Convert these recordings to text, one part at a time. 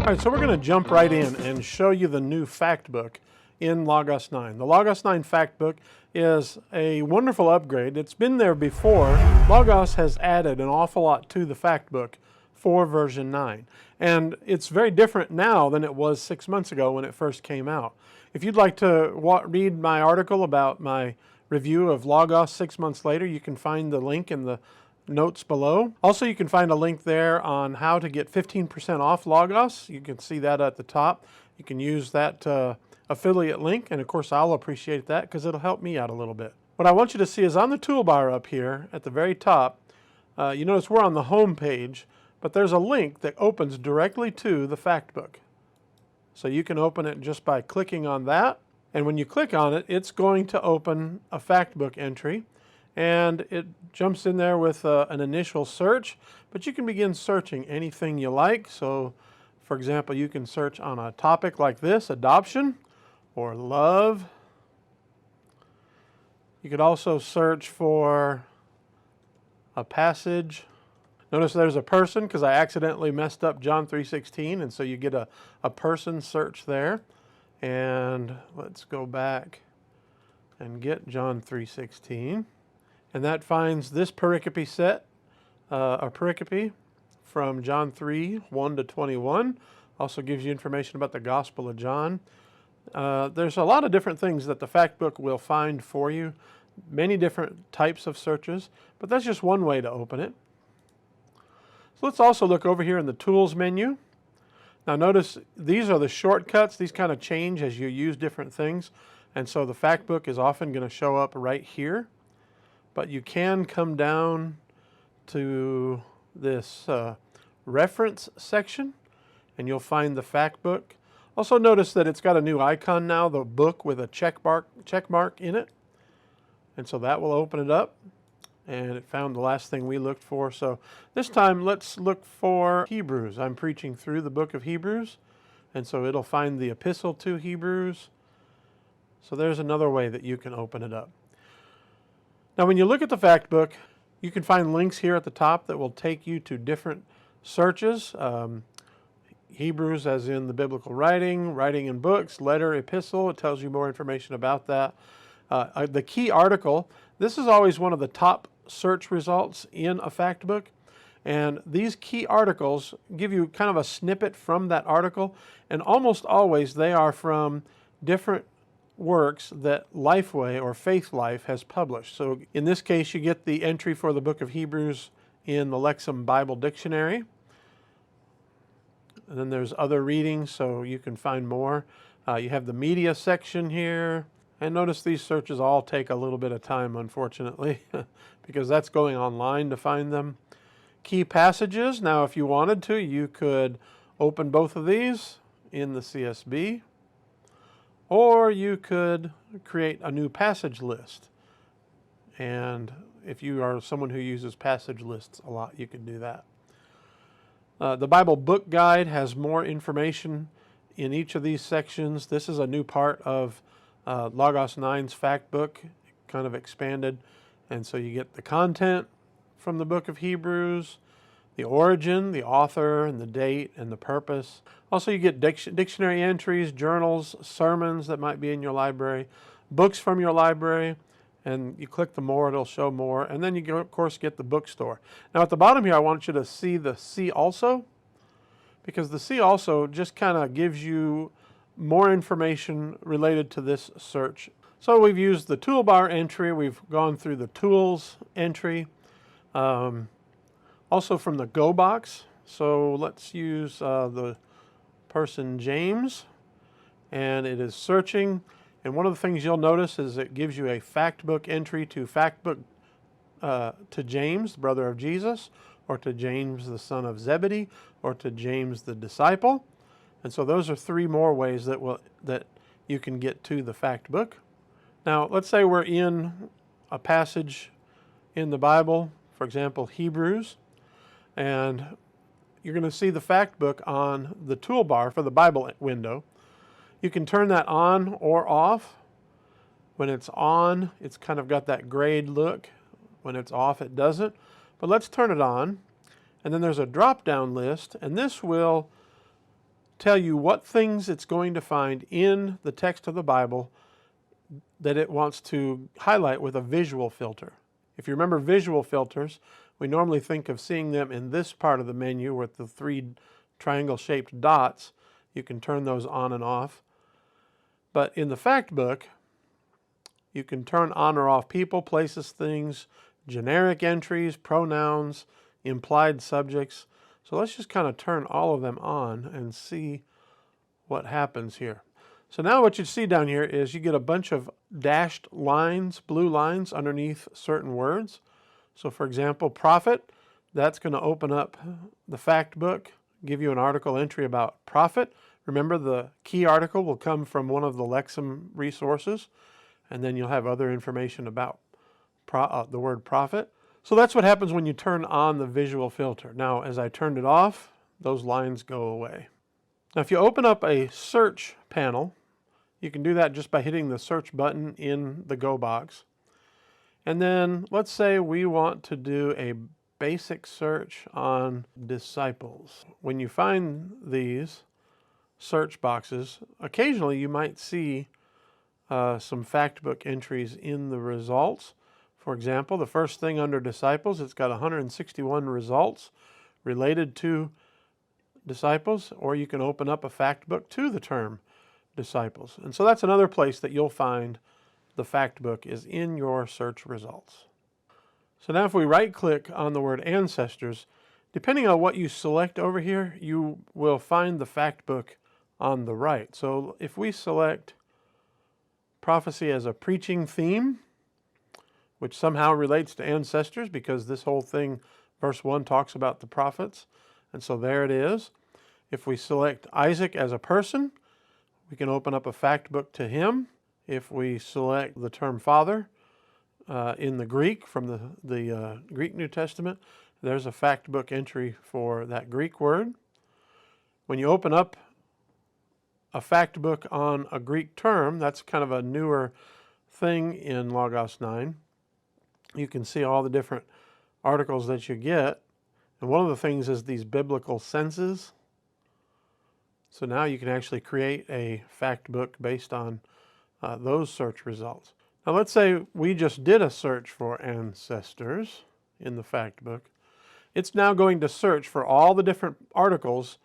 All right, so we're going to jump right in and show you the new Factbook in Logos 9. The Logos 9 Factbook is a wonderful upgrade. It's been there before. Logos has added an awful lot to the Factbook for version 9. And it's very different now than it was 6 months ago when it first came out. If you'd like to read my article about my review of Logos 6 months later, you can find the link in the notes below. Also, you can find a link there on how to get 15% off Logos. You can see that at the top. You can use that affiliate link, and of course I'll appreciate that because it'll help me out a little bit. What I want you to see is on the toolbar up here at the very top, you notice we're on the home page, but there's a link that opens directly to the Factbook. So you can open it just by clicking on that, and when you click on it, it's going to open a Factbook entry. And it jumps in there with an initial search, but you can begin searching anything you like. So, for example, you can search on a topic like this, adoption or love. You could also search for a passage. Notice there's a person because I accidentally messed up John 3:16, and so you get a person search there. And let's go back and get John 3:16. And that finds this pericope set, a pericope from John 3:1-21. Also gives you information about the Gospel of John. There's a lot of different things that the Factbook will find for you, many different types of searches, but that's just one way to open it. So let's also look over here in the Tools menu. Now notice these are the shortcuts. These kind of change as you use different things, and so the Factbook is often going to show up right here. But you can come down to this reference section and you'll find the Factbook. Also notice that it's got a new icon now, the book with a check mark in it. And so that will open it up. And it found the last thing we looked for. So this time let's look for Hebrews. I'm preaching through the book of Hebrews. And so it'll find the epistle to Hebrews. So there's another way that you can open it up. Now when you look at the Factbook, you can find links here at the top that will take you to different searches. Hebrews as in the biblical writing, writing in books, letter, epistle. It tells you more information about that. The key article, this is always one of the top search results in a Factbook. And these key articles give you kind of a snippet from that article. And almost always they are from different works that Lifeway or Faith Life has published. So in this case, you get the entry for the book of Hebrews in the Lexham Bible Dictionary. And then there's other readings, so you can find more. You have the media section here. And notice these searches all take a little bit of time, unfortunately, because that's going online to find them. Key passages. Now, if you wanted to, you could open both of these in the CSB. Or you could create a new passage list. And if you are someone who uses passage lists a lot, you can do that. The Bible Book Guide has more information in each of these sections. This is a new part of Logos 9's Factbook, kind of expanded. And so you get the content from the book of Hebrews, the origin, the author, and the date, and the purpose. Also, you get dictionary entries, journals, sermons that might be in your library, books from your library, and you click the more, it'll show more. And then you, of course, get the bookstore. Now, at the bottom here, I want you to see the See Also, because the See Also just kind of gives you more information related to this search. So we've used the toolbar entry. We've gone through the tools entry. Also from the Go box. So let's use the person James, and it is searching. And one of the things you'll notice is it gives you a Factbook entry to Factbook to James, brother of Jesus, or to James the son of Zebedee, or to James the disciple. And so those are three more ways that you can get to the Factbook. Now let's say we're in a passage in the Bible, for example Hebrews, and you're going to see the Factbook on the toolbar for the Bible window. You can turn that on or off. When it's on, it's kind of got that grayed look. When it's off, it doesn't. But let's turn it on. And then there's a drop-down list, and this will tell you what things it's going to find in the text of the Bible that it wants to highlight with a visual filter. If you remember visual filters, we normally think of seeing them in this part of the menu with the 3 triangle-shaped dots. You can turn those on and off. But in the Factbook, you can turn on or off people, places, things, generic entries, pronouns, implied subjects. So let's just kind of turn all of them on and see what happens here. So now what you see down here is you get a bunch of dashed lines, blue lines underneath certain words. So for example, prophet, that's going to open up the Factbook, give you an article entry about prophet. Remember, the key article will come from one of the Lexham resources, and then you'll have other information about the word prophet. So that's what happens when you turn on the visual filter. Now, as I turned it off, those lines go away. Now, if you open up a search panel, you can do that just by hitting the search button in the Go box. And then let's say we want to do a basic search on disciples. When you find these search boxes, occasionally you might see some Factbook entries in the results. For example, the first thing under disciples, it's got 161 results related to disciples, or you can open up a Factbook to the term disciples. And so that's another place that you'll find the Factbook is in your search results. So now if we right-click on the word ancestors, depending on what you select over here, you will find the Factbook on the right. So if we select prophecy as a preaching theme, which somehow relates to ancestors because this whole thing, verse 1, talks about the prophets. And so there it is. If we select Isaac as a person, we can open up a Factbook to him. If we select the term father in the Greek from the Greek New Testament, there's a Factbook entry for that Greek word. When you open up a Factbook on a Greek term, that's kind of a newer thing in Logos 9. You can see all the different articles that you get. And one of the things is these biblical senses. So now you can actually create a Factbook based on those search results. Now let's say we just did a search for ancestors in the Factbook. It's now going to search for all the different articles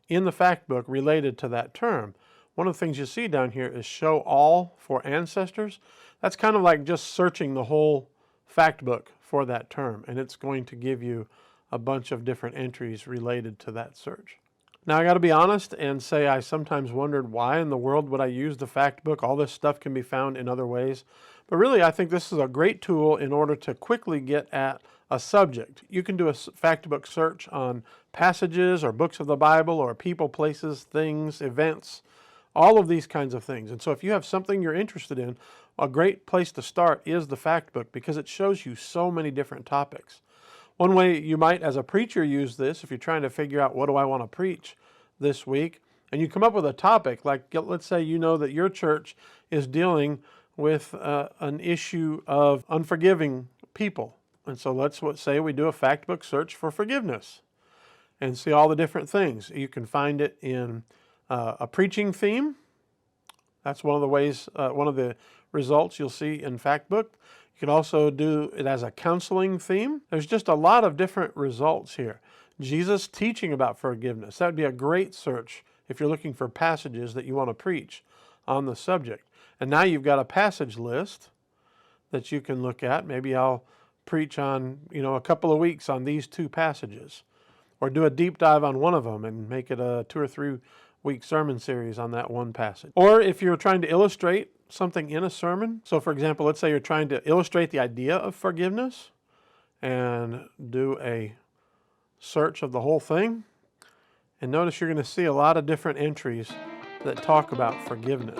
in the Factbook related to that term. One of the things you see down here is show all for ancestors. That's kind of like just searching the whole Factbook for that term, and it's going to give you a bunch of different entries related to that search. Now I got to be honest and say I sometimes wondered why in the world would I use the Factbook? All this stuff can be found in other ways. But really I think this is a great tool in order to quickly get at a subject. You can do a Factbook search on passages or books of the Bible or people, places, things, events, all of these kinds of things. And so if you have something you're interested in, a great place to start is the Factbook because it shows you so many different topics. One way you might, as a preacher, use this if you're trying to figure out what do I want to preach this week, and you come up with a topic, like let's say you know that your church is dealing with an issue of unforgiving people. And so let's say we do a Factbook search for forgiveness and see all the different things. You can find it in a preaching theme. That's one of the ways, one of the results you'll see in Factbook. You can also do it as a counseling theme. There's just a lot of different results here. Jesus teaching about forgiveness. That would be a great search if you're looking for passages that you want to preach on the subject. And now you've got a passage list that you can look at. Maybe I'll preach on, a couple of weeks on these 2 passages, or do a deep dive on one of them and make it a 2 or 3 week sermon series on that one passage. Or if you're trying to illustrate something in a sermon, so for example, let's say you're trying to illustrate the idea of forgiveness and do a search of the whole thing, and notice you're going to see a lot of different entries that talk about forgiveness.